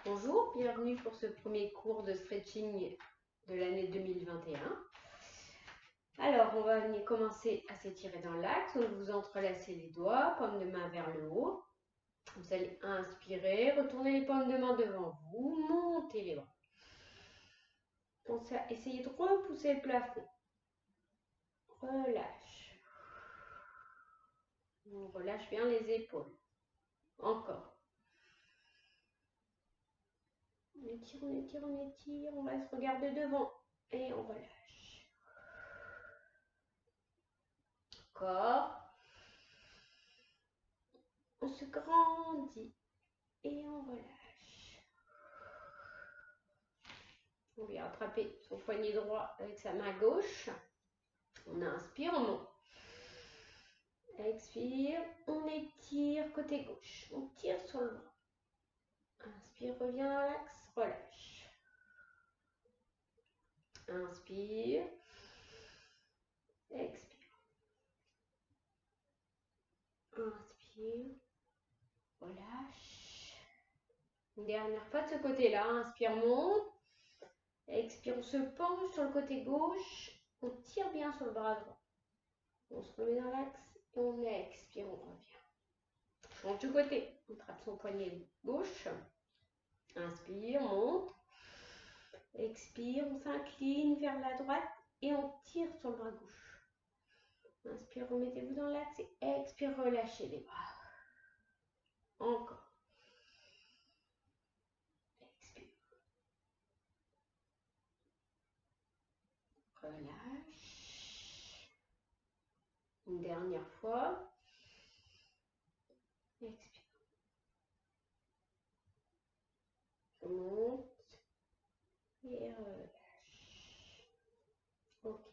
Bonjour, bienvenue pour ce premier cours de stretching de l'année 2021. Alors, on va venir commencer à s'étirer dans l'axe. Donc, vous entrelacez les doigts, paume de main vers le haut. Vous allez inspirer, retournez les paumes de main devant vous, montez les bras. Pensez à essayer de repousser le plafond. Relâche. On relâche bien les épaules. Encore. On étire, on étire, on étire. On va se regarder devant et on relâche. Encore. On se grandit et on relâche. On vient attraper son poignet droit avec sa main gauche. On inspire, on monte. Expire, on étire côté gauche. On tire sur le bras. Inspire, reviens dans l'axe, relâche. Inspire. Expire. Inspire. Relâche. Une dernière fois de ce côté-là. Inspire, monte. Expire, on se penche sur le côté gauche. On tire bien sur le bras droit. On se remet dans l'axe et on expire, on revient. Change de côté. On trappe son poignet gauche. Inspire, monte. Expire, on s'incline vers la droite et on tire sur le bras gauche. Inspire, remettez-vous dans l'axe et expire, relâchez les bras. Encore. Expire. Relâche. Une dernière fois. Expire. Monte et relâche. Ok.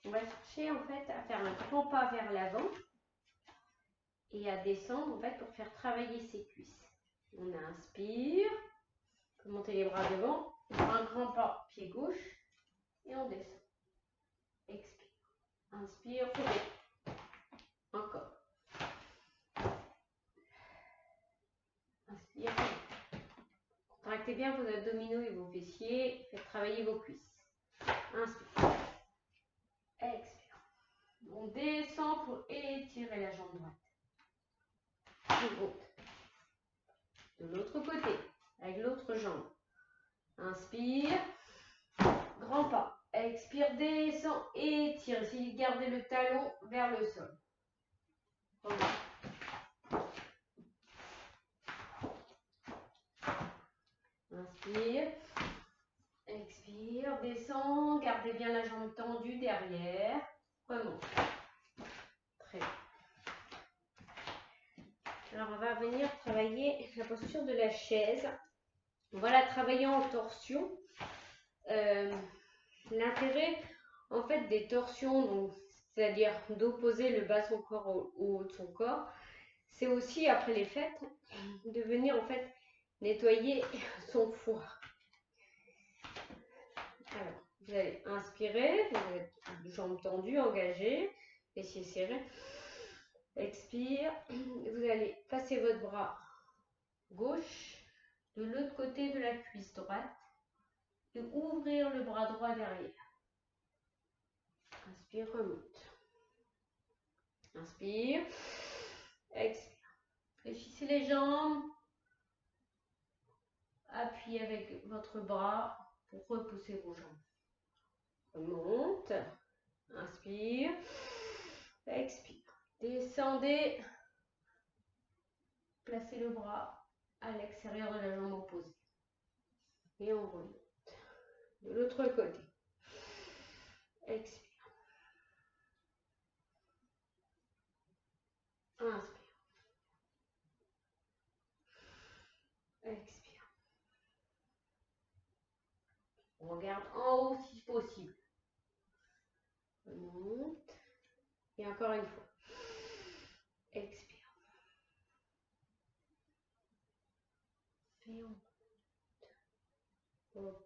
On va chercher en fait à faire un grand pas vers l'avant et à descendre en fait pour faire travailler ses cuisses. On inspire, on peut monter les bras devant, on fait un grand pas pied gauche et on descend. Expire. Inspire, relève. Encore. Inspire, relève. Contractez bien vos abdominaux et vos fessiers, faites travailler vos cuisses. Inspire. Expire. On descend pour étirer la jambe droite. On monte. De l'autre côté, avec l'autre jambe. Inspire. Grand pas. Expire, descend, étire. Essayez de garder le talon vers le sol. Inspire. Expire, descend. Gardez bien la jambe tendue derrière. Remonte. Très bien. Alors, on va venir travailler la posture de la chaise. On va la travailler en torsion. L'intérêt, en fait, des torsions, c'est-à-dire d'opposer le bas de son corps au haut de son corps, c'est aussi, après les fêtes, de venir, en fait, nettoyer son foie. Alors, vous allez inspirer, vous êtes jambes tendues, engagées, fessiers serrés. Expire, vous allez passer votre bras gauche de l'autre côté de la cuisse droite et ouvrir le bras droit derrière. Inspire, remonte. Inspire, expire. Fléchissez les jambes. Appuyez avec votre bras pour repousser vos jambes. Remonte. Inspire. Expire. Descendez. Placez le bras à l'extérieur de la jambe opposée. Et on remonte. De l'autre côté. Expire. Inspire. Expire. On regarde en haut si possible. Remonte. Et encore une fois. Expire. Et on monte. Ok.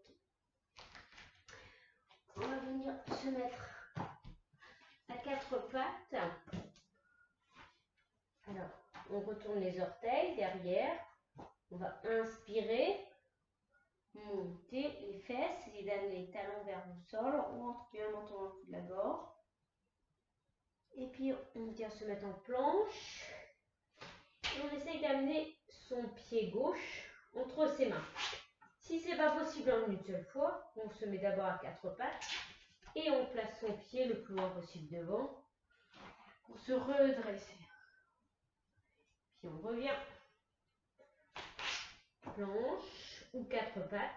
On va venir se mettre à quatre pattes. Alors, on retourne les orteils derrière. On va inspirer, monter les fesses et d'amener les talons vers le sol. On rentre bien le menton dans le cou de la gorge. Et puis on vient se mettre en planche. Et on essaye d'amener son pied gauche entre ses mains. Si c'est pas possible en une seule fois, on se met d'abord à quatre pattes et on place son pied le plus loin possible devant pour se redresser. Puis on revient. Planche ou quatre pattes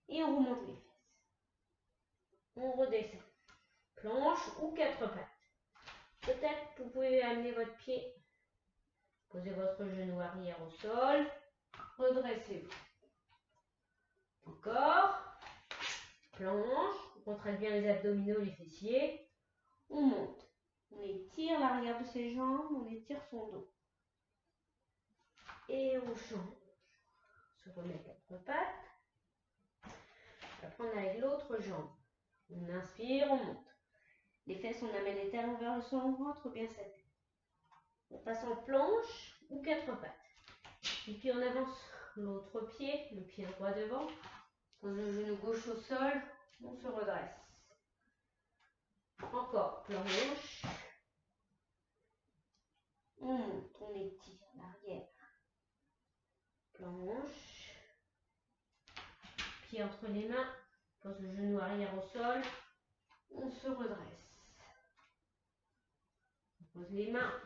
et on remonte les fesses. On redescend. Planche ou quatre pattes. Peut-être vous pouvez amener votre pied, posez votre genou arrière au sol, redressez-vous. Encore. Planche, on contracte bien les abdominaux, les fessiers. On monte. On étire l'arrière de ses jambes, on étire son dos. Et on change. On se remet quatre pattes. Après on avec l'autre jambe. On inspire, on monte. Les fesses, on amène les talons vers le sol, on rentre bien sa tête. On passe en planche ou quatre pattes. Et puis on avance l'autre pied, le pied droit devant. Pose le genou gauche au sol, on se redresse. Encore planche. On monte, on étire l'arrière. Planche. Pied entre les mains. Pose le genou arrière au sol. On se redresse. On pose les mains.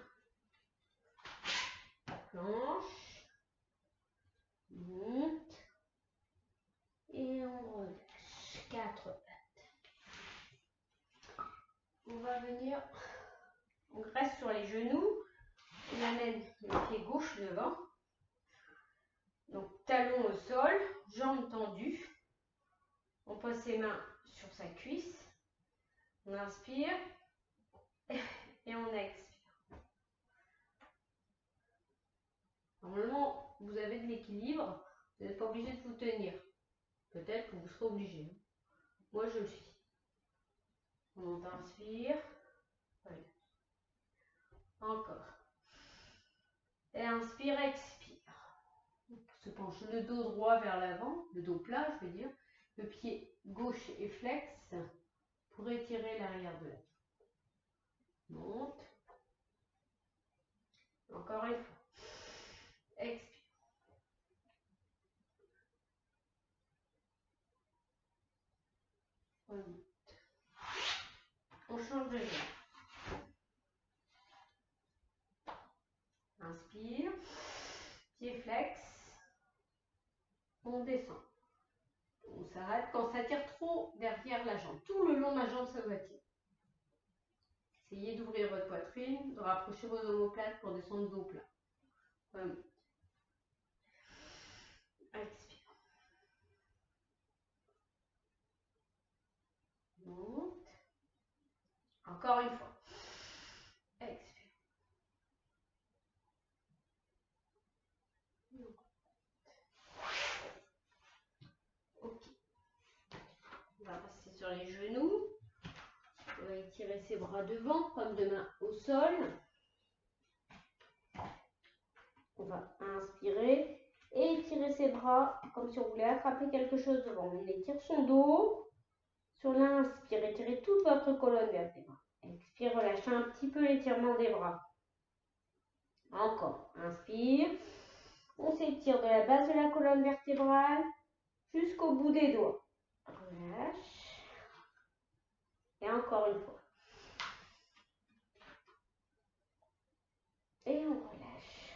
Planche. On monte. Et on relâche. Quatre pattes. On va venir. On reste sur les genoux. On amène le pied gauche devant. Donc talon au sol, jambes tendues. On pose ses mains sur sa cuisse. On inspire et on expire. Normalement, vous avez de l'équilibre. Vous n'êtes pas obligé de vous tenir. Peut-être que vous serez obligé. Moi, je le suis. On inspire. Voilà. Encore. Et inspire, expire. On se penche le dos droit vers l'avant, le dos plat, je veux dire. Le pied gauche est flex pour étirer l'arrière de la jambe. Monte. Encore une fois. Expire. Remonte. On change de jambe. Inspire. Pied flex. On descend. On s'arrête quand ça tire trop derrière la jambe. Tout le long de la jambe, ça doit tirer. Essayez d'ouvrir votre poitrine, de rapprocher vos omoplates pour descendre dos plat. Expire. Monte. Encore une fois. Expire. Ok. On va passer sur les genoux. On va étirer ses bras devant, comme de main au sol. On va inspirer et étirer ses bras comme si on voulait attraper quelque chose devant. On étire son dos. Sur l'inspire, étirez toute votre colonne vertébrale. Expire, relâchez un petit peu l'étirement des bras. Encore. Inspire. On s'étire de la base de la colonne vertébrale jusqu'au bout des doigts. Relâche. Et encore une fois. Et on relâche.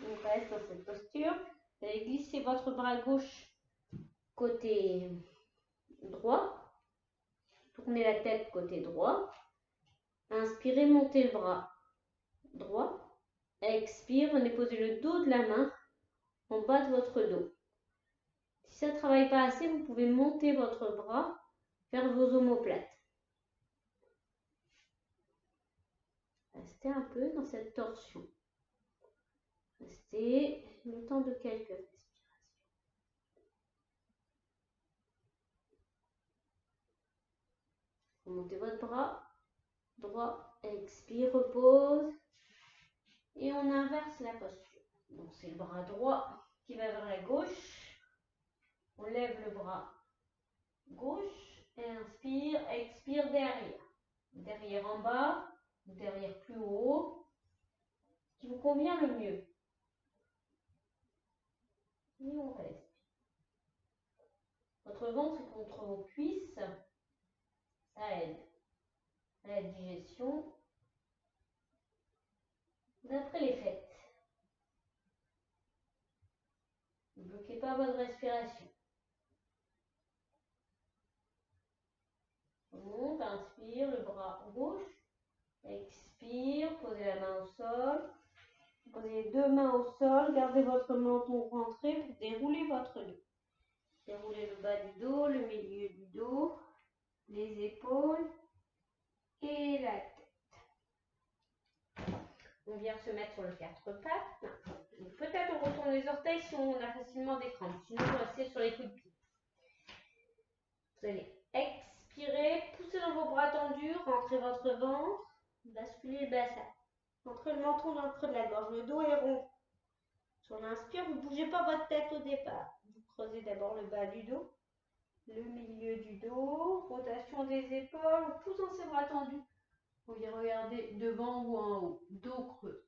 On reste dans cette posture. Vous allez glisser votre bras gauche côté droit. Tournez la tête côté droit. Inspirez, montez le bras droit. Expire, venez poser le dos de la main en bas de votre dos. Si ça ne travaille pas assez, vous pouvez monter votre bras vers vos omoplates. Restez un peu dans cette torsion. Restez le temps de quelques respirations. Vous montez votre bras droit, expire, repose. Et on inverse la posture. Donc Donc c'est le bras droit qui va vers la gauche. On lève le bras gauche. Inspire, expire derrière. Derrière en bas, derrière plus haut. Ce qui vous convient le mieux. Et on reste. Votre ventre est contre vos cuisses. Ça aide à la digestion. D'après les fêtes. Ne bloquez pas votre respiration. On monte, inspire, le bras gauche. Expire, posez la main au sol. Posez les deux mains au sol. Gardez votre menton rentré pour dérouler votre dos. Déroulez le bas du dos, le milieu du dos, les épaules et la tête. On vient se mettre sur le quatre pattes. Peut-être on retourne les orteils si on a facilement des crampes. Sinon, vous restez sur les coups de pied. Vous allez expirer, poussez dans vos bras tendus, rentrez votre ventre, basculez le bassin. Entrez le menton dans le creux de la gorge. Le dos est rond. Sur l'inspire, vous ne bougez pas votre tête au départ. Vous creusez d'abord le bas du dos, le milieu du dos, rotation des épaules, on pousse dans ses bras tendus. Vous y regardez devant ou en haut, dos creux.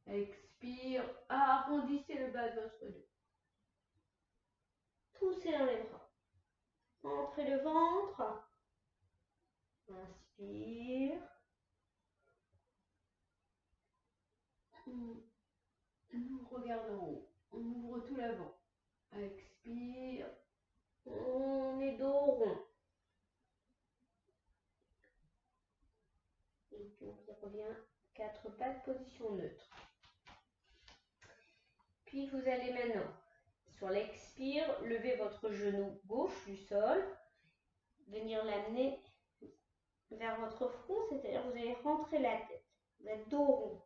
Expire, arrondissez le bas de votre dos. Poussez dans les bras. Entrez le ventre. Inspire. On regarde en haut. On ouvre tout l'avant. Expire. On est dos rond. Et puis on revient quatre pattes, position neutre. Puis vous allez maintenant, sur l'expire, lever votre genou gauche du sol, venir l'amener vers votre front, c'est-à-dire vous allez rentrer la tête. Vous êtes dos rond.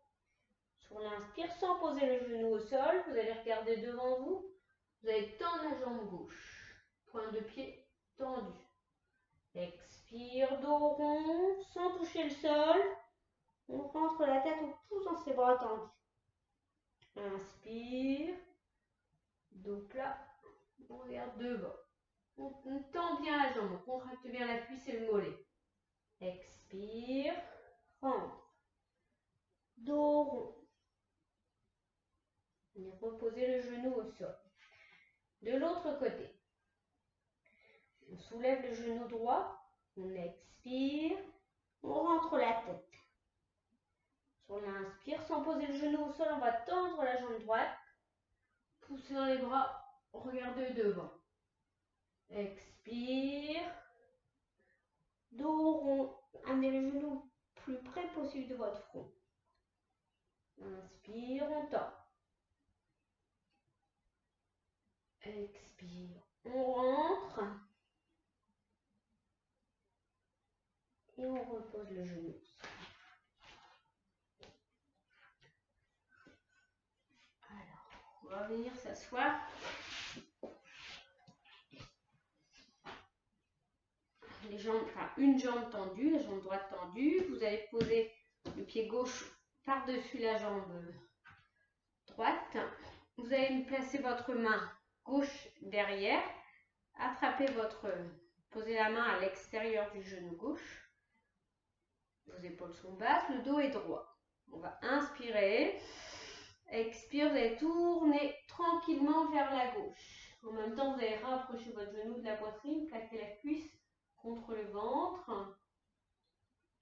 Sur l'inspire, sans poser le genou au sol, vous allez regarder devant vous. Vous allez tendre la jambe gauche. Pointe de pied tendu. Expire, dos rond, sans toucher le sol. On rentre la tête, on pousse dans ses bras tendus. Inspire. Dos plat. On regarde devant. On tend bien la jambe, on contracte bien la cuisse et le mollet. Expire. Rentre. Dos rond. Et reposez le genou au sol. De l'autre côté, on soulève le genou droit, on expire, on rentre la tête. Sur l'inspire, sans poser le genou au sol, on va tendre la jambe droite, pousser dans les bras, regardez devant. Expire, dos rond, amenez le genou le plus près possible de votre front. Inspire, on tend. Expire, on rentre. Et on repose le genou. Alors, on va venir s'asseoir. Les jambes, enfin une jambe tendue, la jambe droite tendue. Vous allez poser le pied gauche par-dessus la jambe droite. Vous allez placer votre main gauche derrière. Posez la main à l'extérieur du genou gauche. Vos épaules sont basses, le dos est droit. On va inspirer. Expire, vous allez tourner tranquillement vers la gauche. En même temps, vous allez rapprocher votre genou de la poitrine, plaquer la cuisse contre le ventre.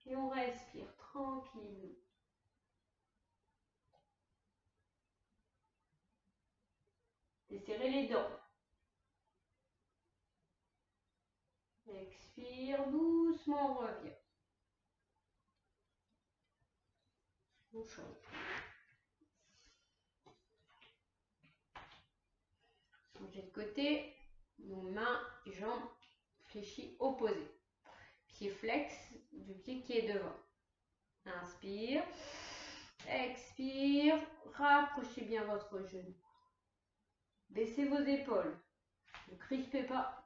Et on respire tranquillement. Desserrez les dents. Expire, doucement, on revient. On change. Changez de côté. Nos mains et jambes fléchies opposées. Pied flex du pied qui est devant. Inspire. Expire. Rapprochez bien votre genou. Baissez vos épaules. Ne crispez pas.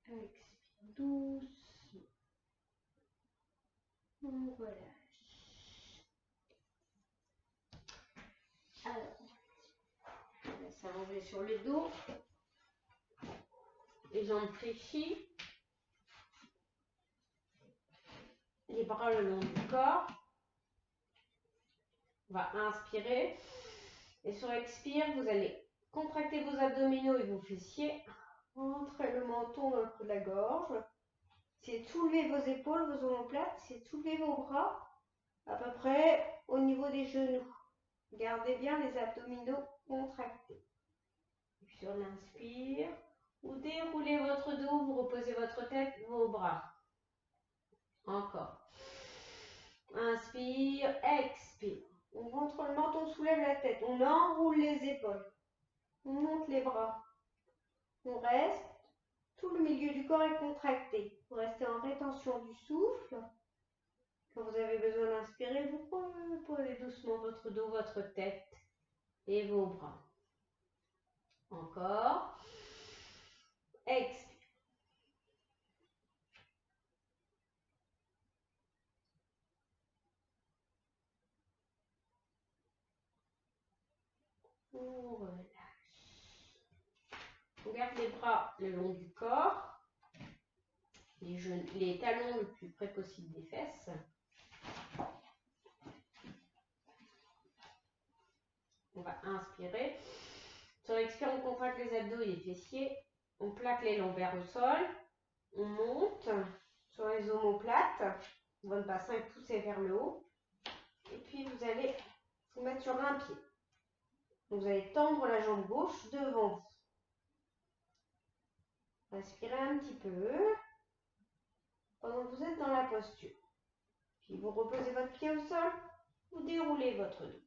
Expire. doucement. On relâche. Alors, on va s'allonger sur le dos. Les jambes fléchies. Les bras le long du corps. On va inspirer. Et sur expire, vous allez contracter vos abdominaux et vos fessiers. Rentrez le menton dans le creux de la gorge. Essayez de soulever vos épaules, vos omoplates. Essayez de soulever vos bras à peu près au niveau des genoux. Gardez bien les abdominaux contractés. Et puis sur l'inspire, vous déroulez votre dos, vous reposez votre tête, vos bras. Encore. Inspire, expire. On rentre le menton, on soulève la tête. On enroule les épaules. On monte les bras. On reste. Tout le milieu du corps est contracté. Vous restez en rétention du souffle. Quand vous avez besoin d'inspirer, vous posez doucement votre dos, votre tête et vos bras. Encore. Expire. On relâche. On garde les bras le long du corps. Les talons le plus près possible des fesses. On va inspirer. Sur l'expire, on contracte les abdos et les fessiers. On plaque les lombaires au sol. On monte sur les omoplates. Votre bassin est poussé vers le haut. Et puis, vous allez vous mettre sur un pied. Vous allez tendre la jambe gauche devant vous. Respirez un petit peu pendant que vous êtes dans la posture. Puis vous reposez votre pied au sol, vous déroulez votre dos.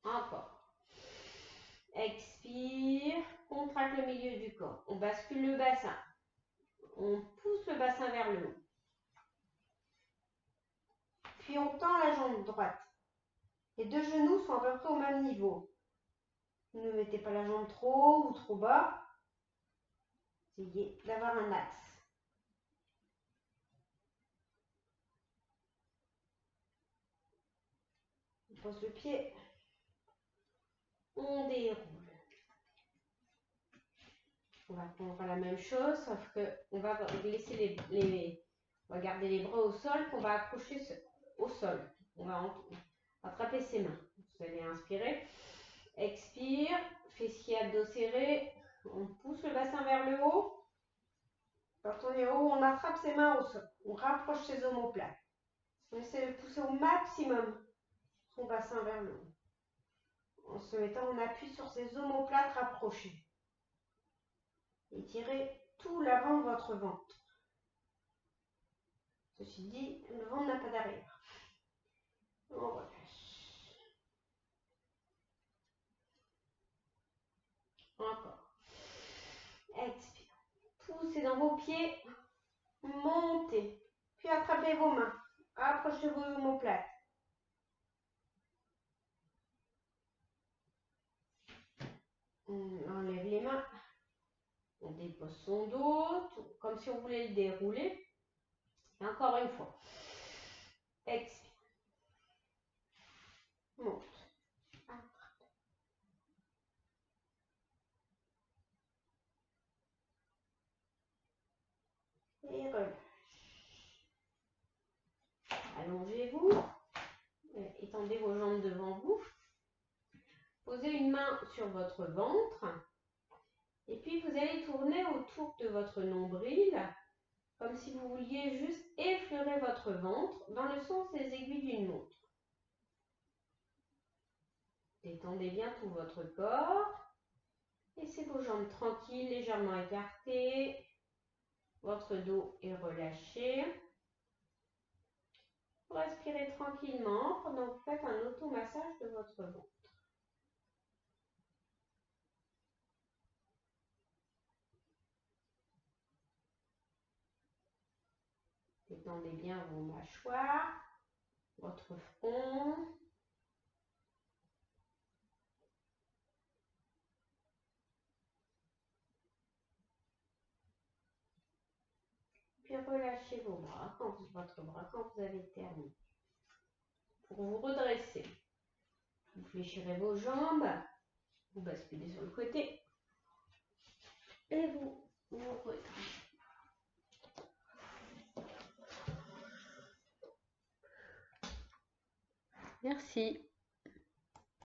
Encore. Expire, contracte le milieu du corps. On bascule le bassin. On pousse le bassin vers le haut. Puis on tend la jambe droite. Les deux genoux sont à peu près au même niveau. Ne mettez pas la jambe trop haut ou trop bas. Essayez d'avoir un axe. On pose le pied. On déroule. On va prendre la même chose, sauf qu'on va laisser on va garder les bras au sol, qu'on va accrocher au sol. On va attraper ses mains. Vous allez inspirer. Expire. Fessiers, abdos serrés. On pousse le bassin vers le haut. Quand on est haut, on attrape ses mains au sol. On rapproche ses omoplates. On essaie de pousser au maximum son bassin vers le haut. En se mettant en appui sur ses omoplates rapprochées. Étirez tout l'avant de votre ventre. Ceci dit, le ventre n'a pas d'arrière. On relâche. Encore. Expire. Poussez dans vos pieds. Montez. Puis attrapez vos mains. Approchez vos omoplates. On enlève les mains. On dépose son dos, comme si on voulait le dérouler. Et encore une fois. Expire. Monte. Attrape. Et relâche. Allongez-vous. Étendez vos jambes devant vous. Posez une main sur votre ventre. Et puis, vous allez tourner autour de votre nombril, comme si vous vouliez juste effleurer votre ventre dans le sens des aiguilles d'une montre. Détendez bien tout votre corps. Laissez vos jambes tranquilles, légèrement écartées. Votre dos est relâché. Vous respirez tranquillement pendant que vous faites un automassage de votre ventre. Détendez bien vos mâchoires, votre front. Puis relâchez votre bras quand vous avez terminé. Pour vous redresser, vous fléchirez vos jambes, vous basculez sur le côté et vous redressez. Merci.